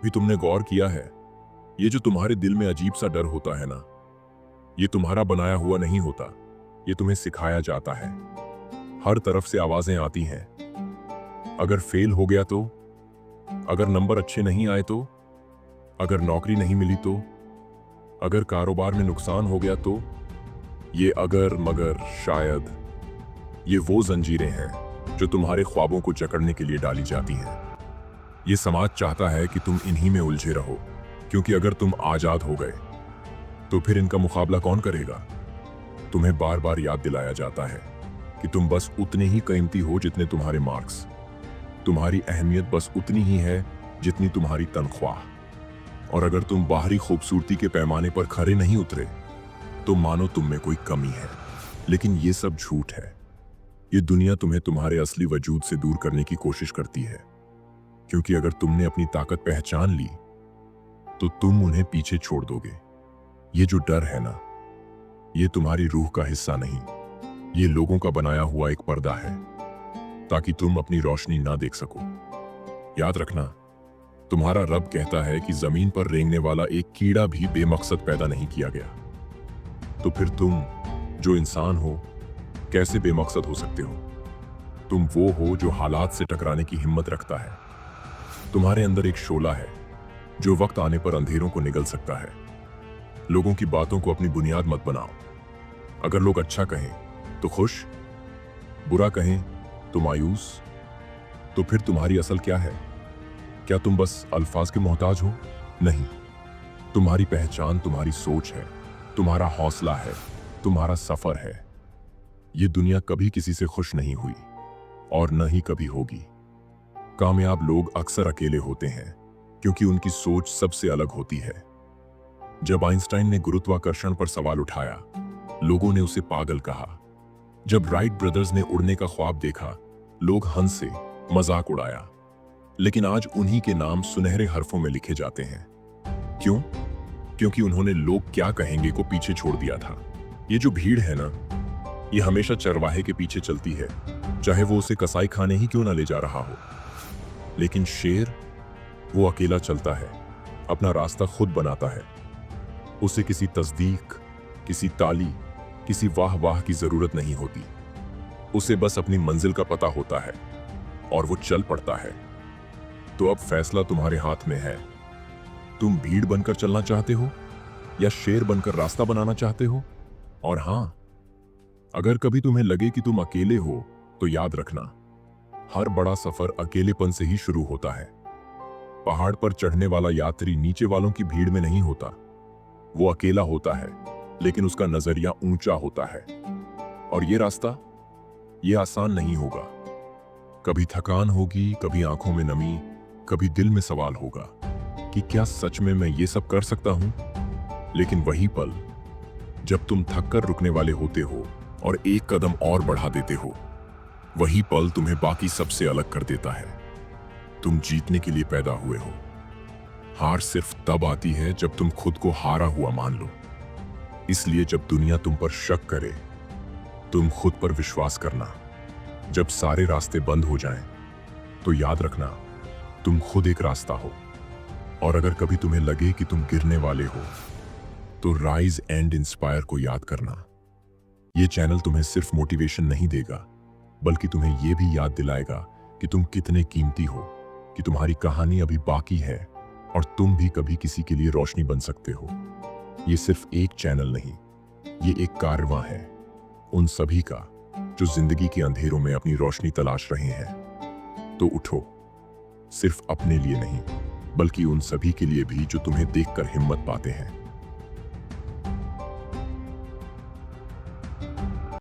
भी तुमने गौर किया है, ये जो तुम्हारे दिल में अजीब सा डर होता है ना, ये तुम्हारा बनाया हुआ नहीं होता, ये तुम्हें सिखाया जाता है। हर तरफ से आवाजें आती हैं। अगर फेल हो गया तो, अगर नंबर अच्छे नहीं आए तो, अगर नौकरी नहीं मिली तो, अगर कारोबार में नुकसान हो गया तो, ये अगर मगर शायद, ये वो जंजीरें हैं जो तुम्हारे ख्वाबों को जकड़ने के लिए डाली जाती हैं। ये समाज चाहता है कि तुम इन्हीं में उलझे रहो, क्योंकि अगर तुम आजाद हो गए तो फिर इनका मुकाबला कौन करेगा। तुम्हें बार बार याद दिलाया जाता है कि तुम बस उतने ही कीमती हो जितने तुम्हारे मार्क्स, तुम्हारी अहमियत बस उतनी ही है जितनी तुम्हारी तनख्वाह। और अगर तुम बाहरी खूबसूरती के पैमाने पर खरे नहीं उतरे तो मानो तुम में कोई कमी है। लेकिन ये सब झूठ है। ये दुनिया तुम्हें तुम्हारे असली वजूद से दूर करने की कोशिश करती है, क्योंकि अगर तुमने अपनी ताकत पहचान ली तो तुम उन्हें पीछे छोड़ दोगे। ये जो डर है ना, ये तुम्हारी रूह का हिस्सा नहीं, ये लोगों का बनाया हुआ एक पर्दा है ताकि तुम अपनी रोशनी ना देख सको। याद रखना, तुम्हारा रब कहता है कि जमीन पर रेंगने वाला एक कीड़ा भी बेमकसद पैदा नहीं किया गया। तो फिर तुम जो इंसान हो कैसे बेमकसद हो सकते हो? तुम वो हो जो हालात से टकराने की हिम्मत रखता है। तुम्हारे अंदर एक शोला है जो वक्त आने पर अंधेरों को निगल सकता है। लोगों की बातों को अपनी बुनियाद मत बनाओ। अगर लोग अच्छा कहें तो खुश, बुरा कहें तो मायूस, तो फिर तुम्हारी असल क्या है? क्या तुम बस अल्फाज के मोहताज हो? नहीं, तुम्हारी पहचान तुम्हारी सोच है, तुम्हारा हौसला है, तुम्हारा सफर है। ये दुनिया कभी किसी से खुश नहीं हुई और न ही कभी होगी। कामयाब लोग अक्सर अकेले होते हैं क्योंकि उनकी सोच सबसे अलग होती है। जब आइंस्टाइन ने गुरुत्वाकर्षण पर सवाल उठाया, लोगों ने उसे पागल कहा। जब राइट ब्रदर्स ने उड़ने का ख्वाब देखा, लोग हंसे, मजाक उड़ाया। लेकिन आज उन्हीं के नाम सुनहरे हरफों में लिखे जाते हैं। क्यों? क्योंकि उन्होंने लोग क्या कहेंगे को पीछे छोड़ दिया था। ये जो भीड़ है ना, ये हमेशा चरवाहे के पीछे चलती है, चाहे वो उसे कसाई खाने ही क्यों ना ले जा रहा हो। लेकिन शेर, वो अकेला चलता है, अपना रास्ता खुद बनाता है। उसे किसी तस्दीक, किसी ताली, किसी वाह वाह की जरूरत नहीं होती। उसे बस अपनी मंजिल का पता होता है और वो चल पड़ता है। तो अब फैसला तुम्हारे हाथ में है। तुम भीड़ बनकर चलना चाहते हो या शेर बनकर रास्ता बनाना चाहते हो? और हां, अगर कभी तुम्हें लगे कि तुम अकेले हो तो याद रखना, हर बड़ा सफर अकेलेपन से ही शुरू होता है। पहाड़ पर चढ़ने वाला यात्री नीचे वालों की भीड़ में नहीं होता। वो अकेला होता है, लेकिन उसका नजरिया ऊंचा होता है। और ये रास्ता, ये आसान नहीं होगा। कभी थकान होगी, कभी आंखों में नमी, कभी दिल में सवाल होगा कि क्या सच में मैं ये सब कर सकता हूं? लेकिन वही पल जब तुम थक कर रुकने वाले होते हो और एक कदम और बढ़ा देते हो, वही पल तुम्हें बाकी सबसे अलग कर देता है। तुम जीतने के लिए पैदा हुए हो। हार सिर्फ तब आती है जब तुम खुद को हारा हुआ मान लो। इसलिए जब दुनिया तुम पर शक करे, तुम खुद पर विश्वास करना। जब सारे रास्ते बंद हो जाएं, तो याद रखना, तुम खुद एक रास्ता हो। और अगर कभी तुम्हें लगे कि तुम गिरने वाले हो, तो राइज एंड इंस्पायर को याद करना। ये चैनल तुम्हें सिर्फ मोटिवेशन नहीं देगा, बल्कि तुम्हें यह भी याद दिलाएगा कि तुम कितने कीमती हो, कि तुम्हारी कहानी अभी बाकी है और तुम भी कभी किसी के लिए रोशनी बन सकते हो। ये सिर्फ एक चैनल नहीं, ये एक कारवां है उन सभी का जो जिंदगी के अंधेरों में अपनी रोशनी तलाश रहे हैं। तो उठो, सिर्फ अपने लिए नहीं, बल्कि उन सभी के लिए भी जो तुम्हें देखकर हिम्मत पाते हैं।